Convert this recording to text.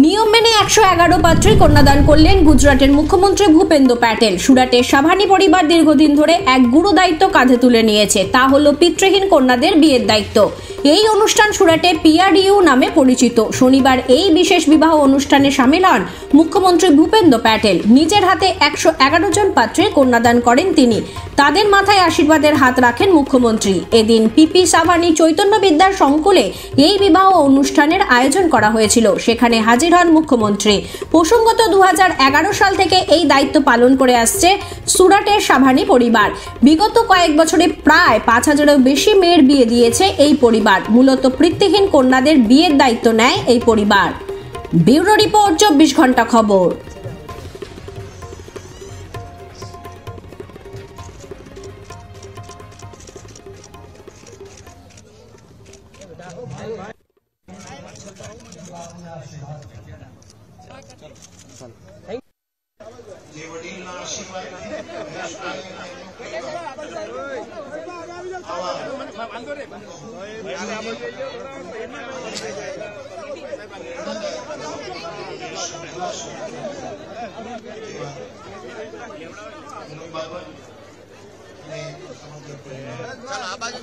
নিয়ম মেনে 111 পাত্রে কন্যাদান করলেন গুজরাটের মুখ্যমন্ত্রী ভূপেন্দ্র প্যাটেল। সুরাটের সাভানি পরিবার দীর্ঘদিন ধরে এক গুরু দায়িত্ব কাঁধে তুলে নিয়েছে, তা হলো পিতৃহীন কন্যাদের বিয়ের দায়িত্ব। এই অনুষ্ঠান সুরাটে পিআরইউ নামে পরিচিত। শনিবার এই বিশেষ বিবাহ অনুষ্ঠানে সামিল হন মুখ্যমন্ত্রী ভূপেন্দ্র প্যাটেল। নিজের হাতে 111 জন পাত্রে কন্যাদান করেন তিনি। তাদের মাথায় আশীর্বাদের হাত রাখেন মুখ্যমন্ত্রী। এদিন পিপি সাভানি চৈতন্য বিদ্যার সংকুলে এই বিবাহ অনুষ্ঠানের আয়োজন করা হয়েছিল। সেখানে হাজির হন মুখ্যমন্ত্রী। প্রসঙ্গত 2011 সাল থেকে এই দায়িত্ব পালন করে আসছে সুরাটের সাভানি পরিবার। বিগত কয়েক বছরে প্রায় 5000-এরও বেশি মেয়ের বিয়ে দিয়েছে এই পরিবার। মূলত পিতৃহীন কন্যাদের বিয়ের দায়িত্ব নেয় এই পরিবার। ব্যুরো রিপোর্ট, 24 ঘন্টা খবর। आवाज